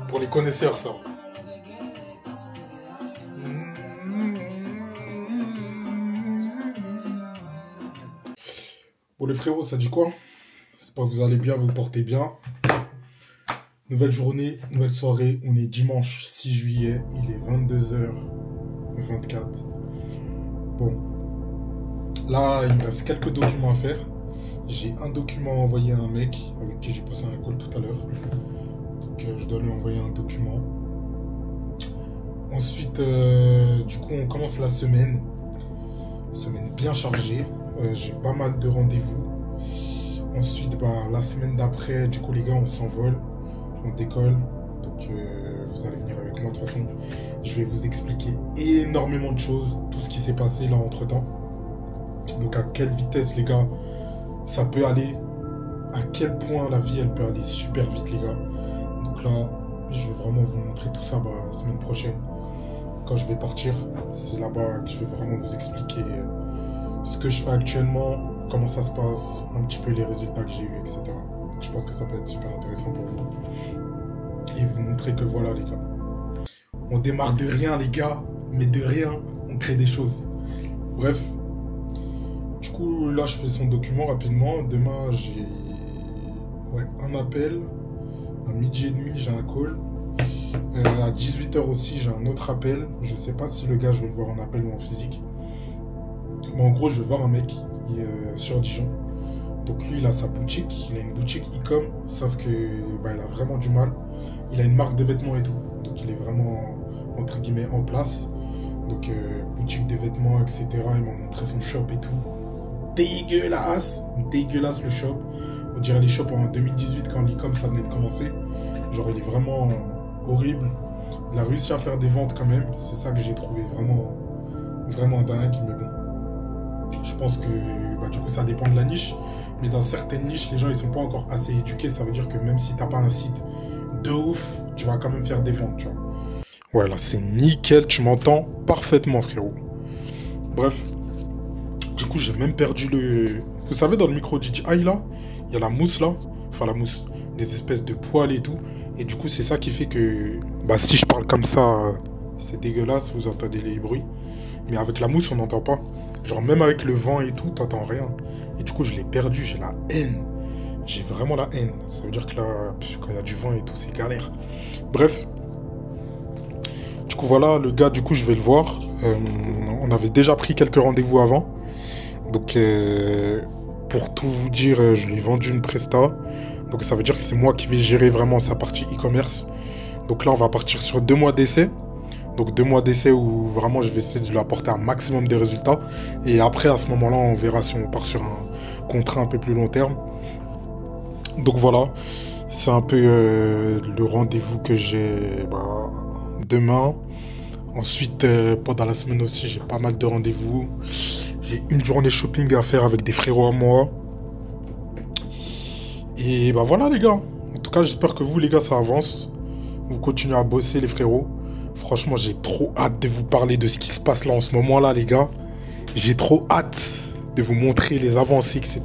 Pour les connaisseurs, ça. Bon les frérots, ça dit quoi? J'espère que vous allez bien, vous portez bien. Nouvelle journée, nouvelle soirée. On est dimanche 6 juillet, il est 22h24. Bon, là il me reste quelques documents à faire. J'ai un document à envoyer à un mec avec qui j'ai passé un call tout à l'heure. Donc je dois lui envoyer un document. Ensuite, du coup on commence la semaine. Semaine bien chargée. J'ai pas mal de rendez-vous. Ensuite, la semaine d'après, du coup les gars, on s'envole, on décolle. Donc vous allez venir avec moi. De toute façon, je vais vous expliquer énormément de choses, tout ce qui s'est passé là entre temps. Donc à quelle vitesse les gars ça peut aller, à quel point la vie elle peut aller super vite les gars. Donc là, je vais vraiment vous montrer tout ça la semaine prochaine. Quand je vais partir, c'est là-bas que je vais vraiment vous expliquer ce que je fais actuellement, comment ça se passe, un petit peu les résultats que j'ai eu, etc. Donc je pense que ça peut être super intéressant pour vous. Et vous montrer que voilà les gars, on démarre de rien les gars, mais de rien, on crée des choses. Bref, du coup là je fais son document rapidement. Demain j'ai un appel, à midi et demi j'ai un call. À 18h aussi j'ai un autre appel. Je sais pas si le gars je vais le voir en appel ou en physique. Mais en gros, je vais voir un mec sur Dijon. Donc lui, il a sa boutique. Il a une boutique e-com. Sauf que il a vraiment du mal. Il a une marque de vêtements et tout. Donc il est vraiment, entre guillemets, en place. Donc boutique de vêtements, etc. Il m'a montré son shop et tout. Dégueulasse. Dégueulasse le shop. On dirait les shops en 2018 quand l'e-com ça venait de commencer. Genre il est vraiment horrible. Il a réussi à faire des ventes quand même. C'est ça que j'ai trouvé vraiment, vraiment dingue. Mais bon. Je pense que du coup ça dépend de la niche, mais dans certaines niches les gens ils sont pas encore assez éduqués. Ça veut dire que même si t'as pas un site de ouf, tu vas quand même faire des ventes, tu vois. Ouais, là c'est nickel, tu m'entends parfaitement frérot. Bref, du coup j'ai même perdu le... Vous savez dans le micro DJI là, il y a la mousse là, enfin la mousse, des espèces de poils et tout, et du coup c'est ça qui fait que si je parle comme ça, c'est dégueulasse, vous entendez les bruits, mais avec la mousse on n'entend pas. Genre même avec le vent et tout, t'entends rien. Et du coup, je l'ai perdu, j'ai la haine. J'ai vraiment la haine. Ça veut dire que là, quand il y a du vent et tout, c'est galère. Bref. Du coup, voilà, le gars, du coup, je vais le voir. On avait déjà pris quelques rendez-vous avant. Donc, pour tout vous dire, je lui ai vendu une presta. Donc, ça veut dire que c'est moi qui vais gérer vraiment sa partie e-commerce. Donc là, on va partir sur 2 mois d'essai. Donc 2 mois d'essai où vraiment je vais essayer de lui apporter un maximum de résultats. Et après, à ce moment-là, on verra si on part sur un contrat un peu plus long terme. Donc voilà, c'est un peu le rendez-vous que j'ai demain. Ensuite, pendant la semaine aussi, j'ai pas mal de rendez-vous. J'ai une journée shopping à faire avec des frérots à moi. Et voilà les gars. En tout cas, j'espère que vous les gars, ça avance. Vous continuez à bosser les frérots. Franchement, j'ai trop hâte de vous parler de ce qui se passe là en ce moment-là, les gars. J'ai trop hâte de vous montrer les avancées, etc.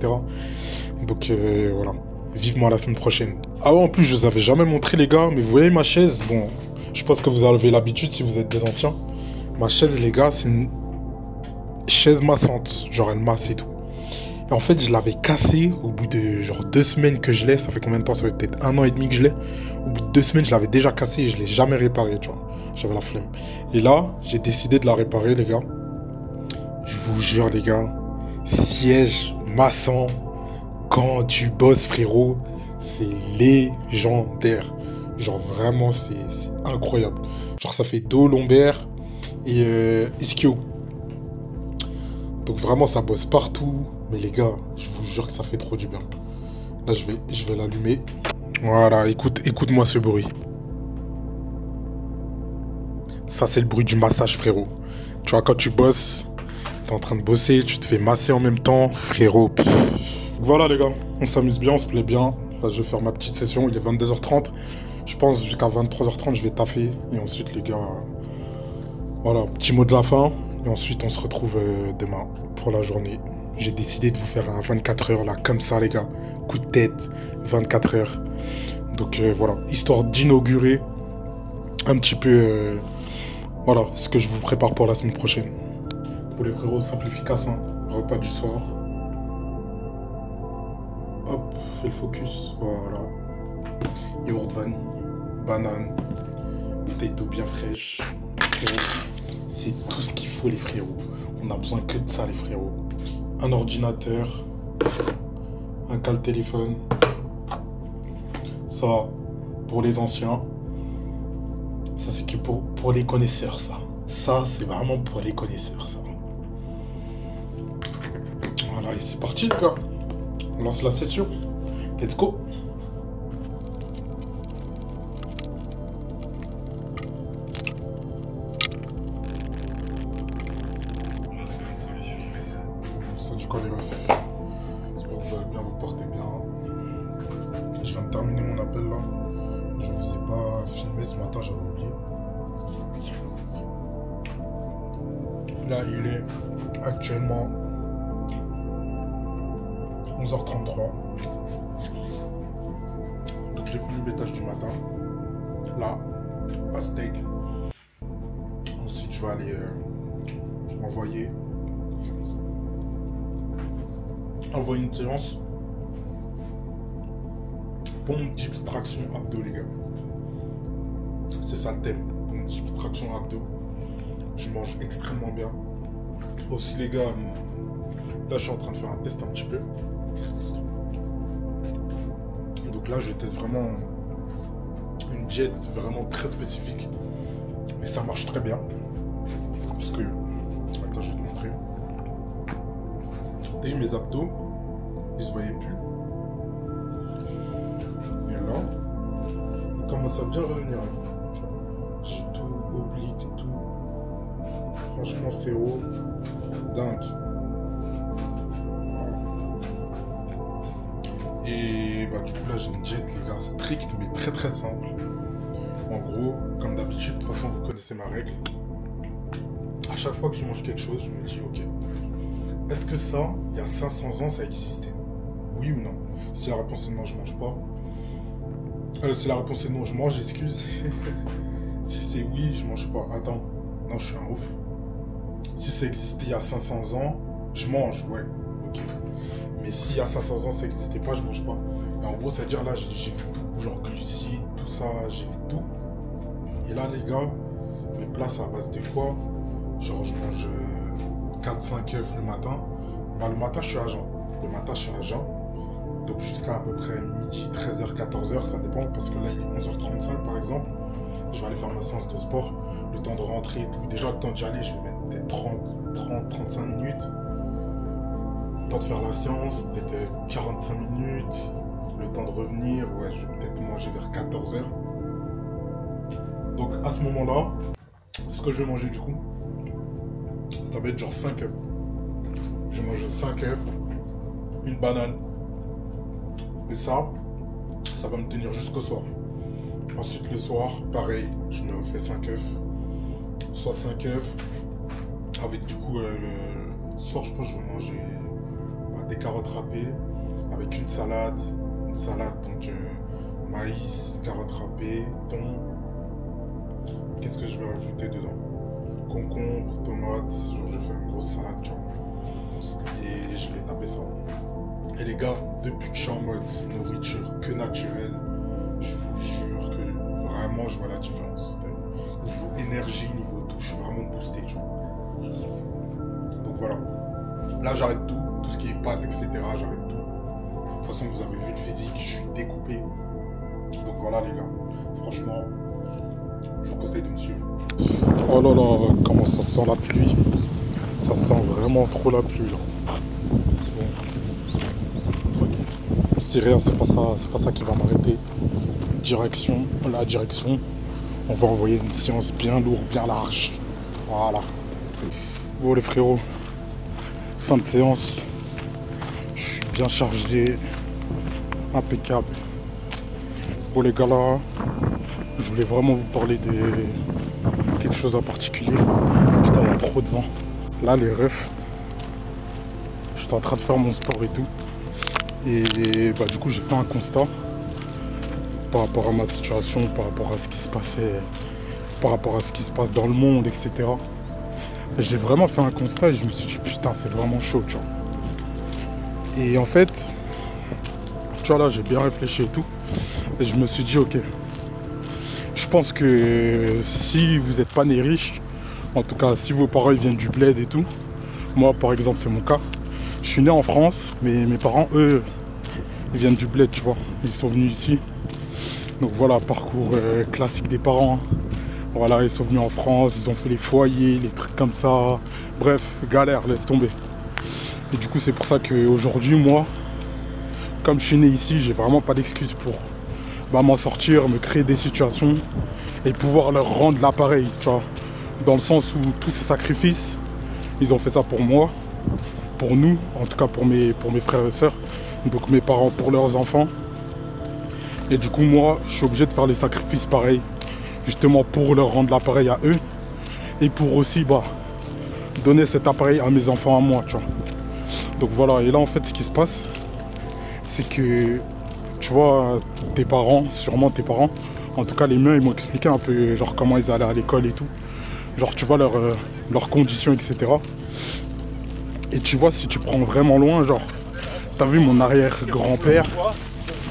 Donc, voilà. Vivement la semaine prochaine. Ah ouais, en plus, je vous avais jamais montré, les gars. Mais vous voyez ma chaise? Bon, je pense que vous avez l'habitude si vous êtes des anciens. Ma chaise, les gars, c'est une chaise massante. Genre, elle masse et tout. Et en fait, je l'avais cassée au bout de genre 2 semaines que je l'ai. Ça fait combien de temps? Ça fait peut-être 1 an et demi que je l'ai. Au bout de 2 semaines, je l'avais déjà cassée et je l'ai jamais réparée, tu vois. J'avais la flemme. Et là, j'ai décidé de la réparer, les gars. Je vous jure, les gars. Siège massant. Quand tu bosses, frérot, c'est légendaire. Genre, vraiment, c'est incroyable. Genre, ça fait dos, lombaire et ischio. Donc, vraiment, ça bosse partout. Mais les gars, je vous jure que ça fait trop du bien. Là, je vais l'allumer. Voilà, écoute-moi ce bruit. Ça, c'est le bruit du massage, frérot. Tu vois, quand tu bosses, t'es en train de bosser, tu te fais masser en même temps, frérot. Voilà, les gars, on s'amuse bien, on se plaît bien. Là, je vais faire ma petite session, il est 22h30. Je pense jusqu'à 23h30, je vais taffer. Et ensuite, les gars, voilà, petit mot de la fin. Et ensuite, on se retrouve demain pour la journée. J'ai décidé de vous faire un 24 heures, là, comme ça, les gars. Coup de tête, 24 heures. Donc, voilà, histoire d'inaugurer un petit peu voilà ce que je vous prépare pour la semaine prochaine. Pour les frérots, simplification, repas du soir. Hop, fais le focus, voilà. Yaourt vanille, banane, bouteille d'eau bien fraîche. C'est tout ce qu'il faut les frérots. On a besoin que de ça les frérots. Un ordinateur, un cale-téléphone. Ça, pour les anciens. Ça c'est que pour les connaisseurs ça. Ça c'est vraiment pour les connaisseurs ça. Voilà et c'est parti les gars. On lance la session. Let's go. Ça dit quoi les refs? J'espère que vous allez bien, vous portez bien. Je viens de terminer mon appel là. Je ne vous ai pas filmé ce matin, j'avais oublié. Là il est actuellement 11h33. Donc j'ai fini mes tâches du matin. Là, pastèque. Ensuite je vais aller envoyer une séance pompe dips traction abdos les gars. C'est ça le thème, pompe dips traction abdos. Je mange extrêmement bien. Aussi les gars, là je suis en train de faire un test un petit peu. Donc là je teste vraiment une diète vraiment très spécifique. Et ça marche très bien. Parce que, attends je vais te montrer. T'as vu mes abdos, ils se voyaient plus. Et là, ils commencent à bien revenir. J'ai tout oblique, tout. Franchement frérot, dingue. Et bah du coup là j'ai une diète les gars stricte mais très très simple. En gros, comme d'habitude, de toute façon vous connaissez ma règle. À chaque fois que je mange quelque chose, je me dis ok, est-ce que ça, il y a 500 ans, ça existait? Oui ou non? Si la réponse est non, je mange pas. Si la réponse est non, je mange, excuse. Si c'est oui, je mange pas. Attends, non, je suis un ouf. Si ça existait il y a 500 ans, je mange, ouais, ok. Mais s'il y a 500 ans, ça n'existait pas, je mange pas. Et en gros, c'est-à-dire là, j'ai vu tout, genre glucides, tout ça, j'ai vu tout. Et là, les gars, mes plats, c'est à base de quoi? Genre, je mange 4-5 œufs le matin. Bah, le matin, je suis à jeun. Le matin, je suis à jeun. Donc, jusqu'à à peu près midi, 13h, 14h, ça dépend. Parce que là, il est 11h35, par exemple. Je vais aller faire ma séance de sport. Le temps de rentrer et tout. Déjà, le temps d'y aller, je vais mettre peut-être 30-35 minutes. Le temps de faire la séance, peut-être 45 minutes. Le temps de revenir, ouais, je vais peut-être manger vers 14h. Donc, à ce moment-là, ce que je vais manger, du coup, ça va être genre 5 œufs. Je vais manger 5 œufs, une banane. Et ça va me tenir jusqu'au soir. Ensuite, le soir, pareil, je me refais 5 œufs. Soit 5 œufs, avec du coup, le soir, je pense que je vais manger des carottes râpées, avec une salade, donc maïs, carottes râpées, thon. Qu'est-ce que je vais rajouter dedans? Concombre, tomates, genre je fais une grosse salade, tu vois. Et je vais taper ça. Et les gars, depuis que je suis en mode nourriture que naturelle, je vous jure que vraiment je vois la différence. Niveau énergie, niveau tout, je suis vraiment boosté, tu vois. Donc voilà. Là j'arrête tout ce qui est pâtes, etc. J'arrête tout. De toute façon, vous avez vu le physique, je suis découpé. Donc voilà les gars. Franchement, je vous conseille de me suivre. Oh là là, comment ça sent la pluie. Ça sent vraiment trop la pluie là. Bon. C'est rien, c'est pas ça qui va m'arrêter. La direction. On va envoyer une séance bien lourde, bien large. Voilà. Bon les frérots, fin de séance. Je suis bien chargé. Impeccable. Bon les gars là, je voulais vraiment vous parler de quelque chose en particulier. Putain, il y a trop de vent. Là les refs, j'étais en train de faire mon sport et tout. Et bah du coup j'ai fait un constat par rapport à ma situation, par rapport à ce qui se passait par rapport à ce qui se passe dans le monde, etc. J'ai vraiment fait un constat et je me suis dit putain c'est vraiment chaud, tu vois. Et en fait, tu vois là j'ai bien réfléchi et tout. Et je me suis dit ok, je pense que si vous n'êtes pas né riche, en tout cas si vos parents ils viennent du bled et tout, moi par exemple c'est mon cas, je suis né en France, mais mes parents eux, ils viennent du bled, tu vois, ils sont venus ici. Donc voilà, parcours classique des parents. Voilà, ils sont venus en France, ils ont fait les foyers, les trucs comme ça. Bref, galère, laisse tomber. Et du coup, c'est pour ça qu'aujourd'hui, moi, comme je suis né ici, j'ai vraiment pas d'excuse pour m'en sortir, me créer des situations et pouvoir leur rendre l'appareil, tu vois. Dans le sens où tous ces sacrifices, ils ont fait ça pour moi, pour nous, en tout cas pour mes frères et sœurs, donc mes parents pour leurs enfants. Et du coup, moi, je suis obligé de faire les sacrifices pareils, justement pour leur rendre l'appareil à eux et pour aussi donner cet appareil à mes enfants, à moi, tu vois. Donc voilà, et là en fait ce qui se passe, c'est que tu vois tes parents, sûrement tes parents, en tout cas les miens, ils m'ont expliqué un peu genre comment ils allaient à l'école et tout, genre tu vois leurs conditions, etc. Et tu vois, si tu prends vraiment loin, genre t'as vu mon arrière-grand-père,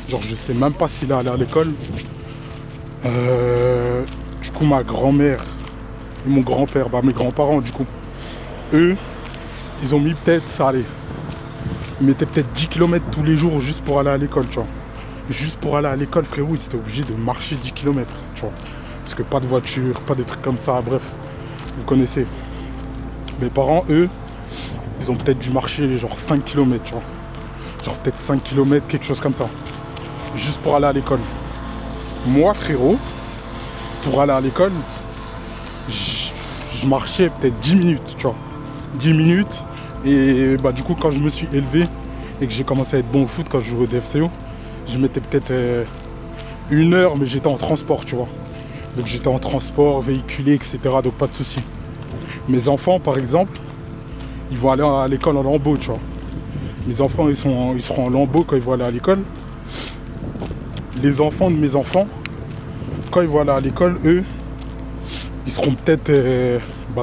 genre je sais même pas s'il est allé à l'école. Du coup ma grand-mère et mon grand-père, mes grands-parents du coup, eux, ils ont mis peut-être, allez, ils mettaient peut-être 10 km tous les jours juste pour aller à l'école, tu vois. Juste pour aller à l'école, frérot, ils étaient obligés de marcher 10 km, tu vois. Parce que pas de voiture, pas des trucs comme ça, bref, vous connaissez. Mes parents, eux, ils ont peut-être dû marcher genre 5 km, tu vois. Genre peut-être 5 km, quelque chose comme ça. Juste pour aller à l'école. Moi, frérot, pour aller à l'école, je marchais peut-être 10 minutes, tu vois. 10 minutes. Et du coup, quand je me suis élevé et que j'ai commencé à être bon au foot, quand je jouais au DFCO, je mettais peut-être 1 heure, mais j'étais en transport, tu vois. Donc j'étais en transport, véhiculé, etc. Donc pas de souci. Mes enfants, par exemple, ils vont aller à l'école en lambeau, tu vois. Mes enfants, ils seront en lambeau quand ils vont aller à l'école. Les enfants de mes enfants, quand ils vont aller à l'école, eux, ils seront peut-être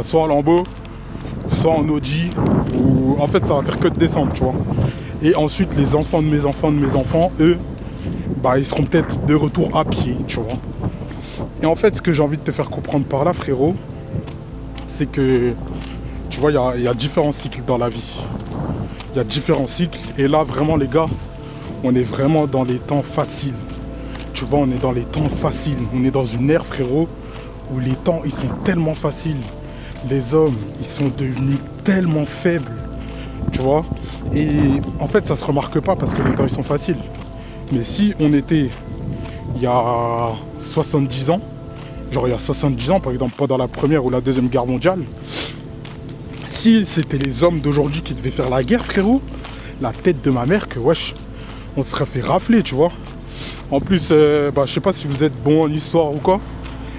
soit en lambeau, soit en Audi, ou en fait ça va faire que de descendre, tu vois. Et ensuite les enfants de mes enfants, eux, ils seront peut-être de retour à pied, tu vois. Et en fait ce que j'ai envie de te faire comprendre par là, frérot, c'est que, tu vois, il y a différents cycles dans la vie. Il y a différents cycles, et là vraiment les gars, on est vraiment dans les temps faciles. Tu vois, on est dans les temps faciles, on est dans une ère, frérot, où les temps ils sont tellement faciles. Les hommes, ils sont devenus tellement faibles, tu vois. Et en fait, ça se remarque pas parce que les temps, ils sont faciles. Mais si on était il y a 70 ans, genre il y a 70 ans, par exemple, pendant la Première ou la Deuxième Guerre mondiale, si c'était les hommes d'aujourd'hui qui devaient faire la guerre, frérot, la tête de ma mère que, wesh, on se serait fait rafler, tu vois. En plus, je sais pas si vous êtes bon en histoire ou quoi,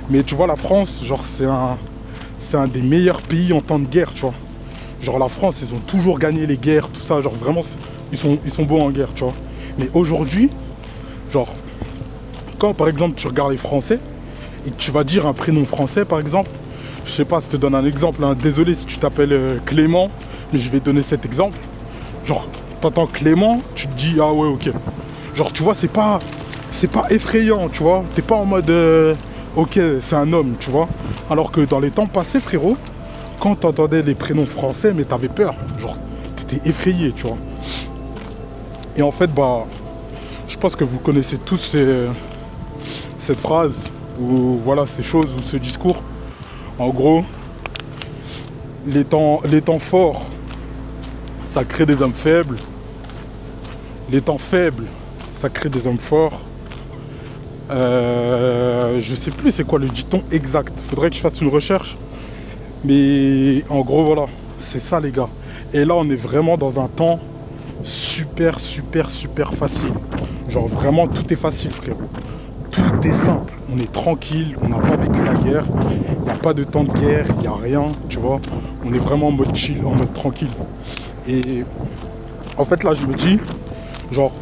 mais tu vois, la France, genre, c'est un des meilleurs pays en temps de guerre, tu vois. Genre la France, ils ont toujours gagné les guerres, tout ça, genre vraiment, ils sont bons en guerre, tu vois. Mais aujourd'hui, genre, quand par exemple tu regardes les Français, et que tu vas dire un prénom français par exemple, je sais pas, si je te donne un exemple, hein, désolé si tu t'appelles Clément, mais je vais donner cet exemple. Genre, t'entends Clément, tu te dis, ah ouais, ok. Genre, tu vois, c'est pas effrayant, tu vois. T'es pas en mode... ok, c'est un homme, tu vois. Alors que dans les temps passés, frérot, quand t'entendais les prénoms français, mais t'avais peur. Genre, t'étais effrayé, tu vois. Et en fait, je pense que vous connaissez tous cette phrase, ou voilà, ces choses, ou ce discours. En gros, les temps forts, ça crée des hommes faibles. Les temps faibles, ça crée des hommes forts. Je sais plus c'est quoi le dicton exact, faudrait que je fasse une recherche, mais en gros voilà, c'est ça les gars. Et là on est vraiment dans un temps super facile, genre vraiment tout est facile frérot, tout est simple, on est tranquille, on n'a pas vécu la guerre, il n'y a pas de temps de guerre, il n'y a rien, tu vois, on est vraiment en mode chill, en mode tranquille. Et en fait là je me dis, genre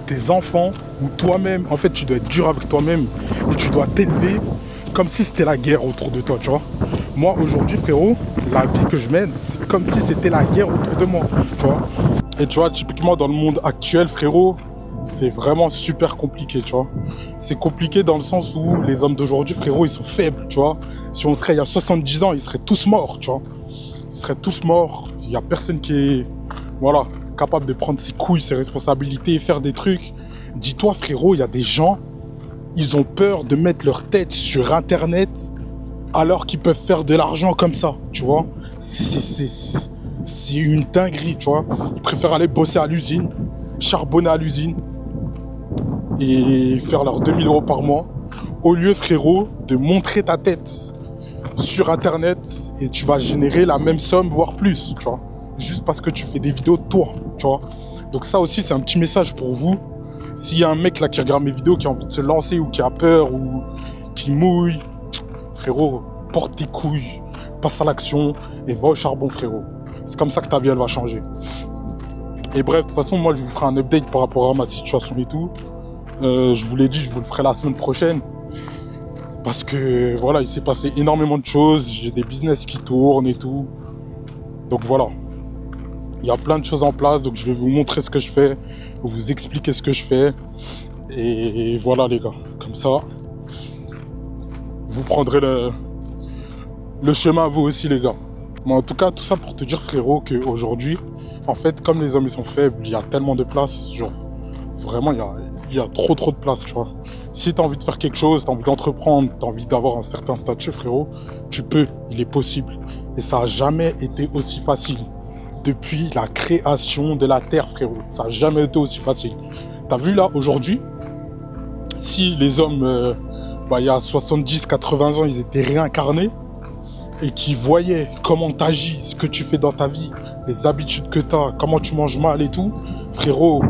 tes enfants ou toi-même, en fait tu dois être dur avec toi-même et tu dois t'élever comme si c'était la guerre autour de toi, tu vois. Moi, aujourd'hui, frérot, la vie que je mène, c'est comme si c'était la guerre autour de moi, tu vois. Et tu vois, typiquement, dans le monde actuel, frérot, c'est vraiment super compliqué, tu vois. C'est compliqué dans le sens où les hommes d'aujourd'hui, frérot, ils sont faibles, tu vois. Si on serait il y a 70 ans, ils seraient tous morts, tu vois. Ils seraient tous morts. Il n'y a personne qui est, voilà, capable de prendre ses couilles, ses responsabilités et faire des trucs. Dis-toi, frérot, il y a des gens, ils ont peur de mettre leur tête sur Internet alors qu'ils peuvent faire de l'argent comme ça, tu vois. C'est une dinguerie, tu vois. Ils préfèrent aller bosser à l'usine, charbonner à l'usine et faire leurs 2000 € par mois au lieu, frérot, de montrer ta tête sur Internet et tu vas générer la même somme, voire plus, tu vois. Juste parce que tu fais des vidéos de toi, tu vois. Donc ça aussi, c'est un petit message pour vous. S'il y a un mec là qui regarde mes vidéos, qui a envie de se lancer ou qui a peur ou qui mouille, frérot, porte tes couilles, passe à l'action et va au charbon, frérot. C'est comme ça que ta vie, elle va changer. Et bref, de toute façon, moi, je vous ferai un update par rapport à ma situation et tout. Je vous l'ai dit, je vous le ferai la semaine prochaine. Parce que, voilà, il s'est passé énormément de choses. J'ai des business qui tournent et tout. Donc, voilà. Il y a plein de choses en place. Donc, je vais vous montrer ce que je fais. Vous expliquer ce que je fais. Et voilà, les gars. Comme ça, vous prendrez le chemin, vous aussi, les gars. Mais en tout cas, tout ça pour te dire, frérot, qu'aujourd'hui, en fait, comme les hommes, ils sont faibles, il y a tellement de place. Genre, vraiment, il y a trop de place, tu vois. Si tu as envie de faire quelque chose, tu as envie d'entreprendre, tu as envie d'avoir un certain statut, frérot, tu peux, il est possible. Et ça n'a jamais été aussi facile. Depuis la création de la Terre, frérot. Ça n'a jamais été aussi facile. Tu as vu là, aujourd'hui, si les hommes, il y a 70, 80 ans, ils étaient réincarnés, et qui voyaient comment tu agis, ce que tu fais dans ta vie, les habitudes que tu as, comment tu manges mal et tout, frérot,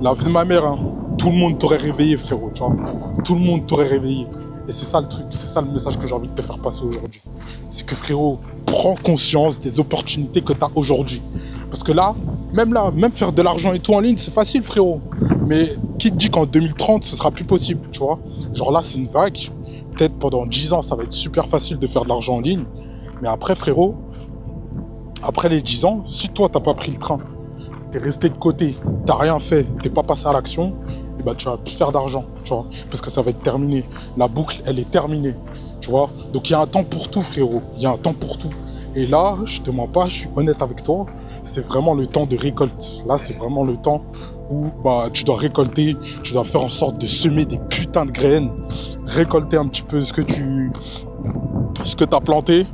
la vie de ma mère, hein, tout le monde t'aurait réveillé, frérot, tu vois. Tout le monde t'aurait réveillé. Et c'est ça le truc, c'est ça le message que j'ai envie de te faire passer aujourd'hui. C'est que, frérot, prends conscience des opportunités que tu as aujourd'hui. Parce que là, même faire de l'argent et tout en ligne, c'est facile, frérot. Mais qui te dit qu'en 2030, ce sera plus possible, tu vois. Genre là, c'est une vague. Peut-être pendant 10 ans, ça va être super facile de faire de l'argent en ligne. Mais après, frérot, après les 10 ans, si toi, t'as pas pris le train, t'es resté de côté, t'as rien fait, t'es pas passé à l'action, et ben tu vas plus faire d'argent, tu vois, parce que ça va être terminé. La boucle, elle est terminée, tu vois. Donc il y a un temps pour tout, frérot. Il y a un temps pour tout. Et là, je te mens pas, je suis honnête avec toi, c'est vraiment le temps de récolte. Là, c'est vraiment le temps où tu dois récolter, tu dois faire en sorte de semer des putains de graines, récolter un petit peu ce que t'as planté.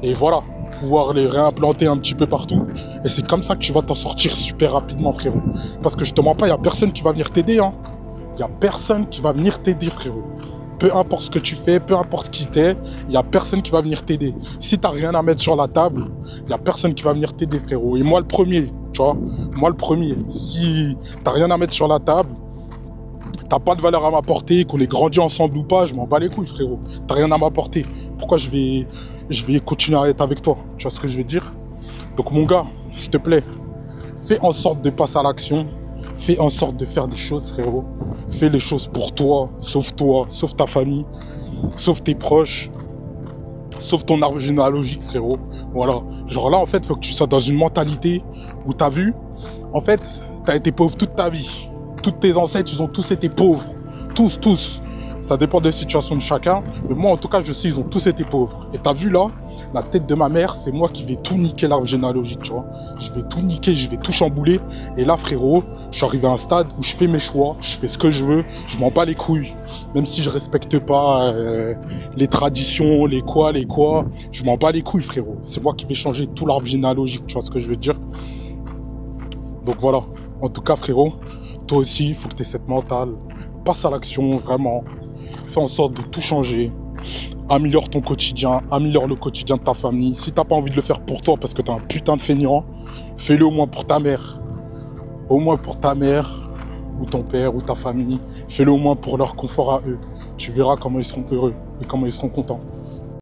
Et voilà, pouvoir les réimplanter un petit peu partout. Et c'est comme ça que tu vas t'en sortir super rapidement, frérot. Parce que je te mens pas, il n'y a personne qui va venir t'aider. Hein. Il n'y a personne qui va venir t'aider, frérot. Peu importe ce que tu fais, peu importe qui t'es, il n'y a personne qui va venir t'aider. Si tu n'as rien à mettre sur la table, il n'y a personne qui va venir t'aider, frérot. Et moi, le premier, tu vois. Moi, le premier. Si tu n'as rien à mettre sur la table, t'as pas de valeur à m'apporter, qu'on ait grandi ensemble ou pas, je m'en bats les couilles, frérot. T'as rien à m'apporter. Pourquoi je vais continuer à être avec toi? Tu vois ce que je veux dire? Donc mon gars, s'il te plaît, fais en sorte de passer à l'action. Fais en sorte de faire des choses, frérot. Fais les choses pour toi, sauve ta famille, sauve tes proches, sauve ton arbre généalogique, frérot. Voilà. Genre là, en fait, faut que tu sois dans une mentalité où t'as vu, en fait, t'as été pauvre toute ta vie. Tous tes ancêtres, ils ont tous été pauvres. Tous. Ça dépend des situations de chacun. Mais moi, en tout cas, je sais, ils ont tous été pauvres. Et t'as vu là, la tête de ma mère, c'est moi qui vais tout niquer l'arbre généalogique, tu vois. Je vais tout niquer, je vais tout chambouler. Et là, frérot, je suis arrivé à un stade où je fais mes choix, je fais ce que je veux, je m'en bats les couilles. Même si je respecte pas les traditions, les quoi, je m'en bats les couilles, frérot. C'est moi qui vais changer tout l'arbre généalogique, tu vois ce que je veux dire. Donc voilà. En tout cas, frérot, toi aussi, il faut que tu aies cette mentale. Passe à l'action, vraiment. Fais en sorte de tout changer. Améliore ton quotidien. Améliore le quotidien de ta famille. Si t'as pas envie de le faire pour toi parce que t'es un putain de feignant, fais-le au moins pour ta mère. Au moins pour ta mère, ou ton père, ou ta famille. Fais-le au moins pour leur confort à eux. Tu verras comment ils seront heureux et comment ils seront contents.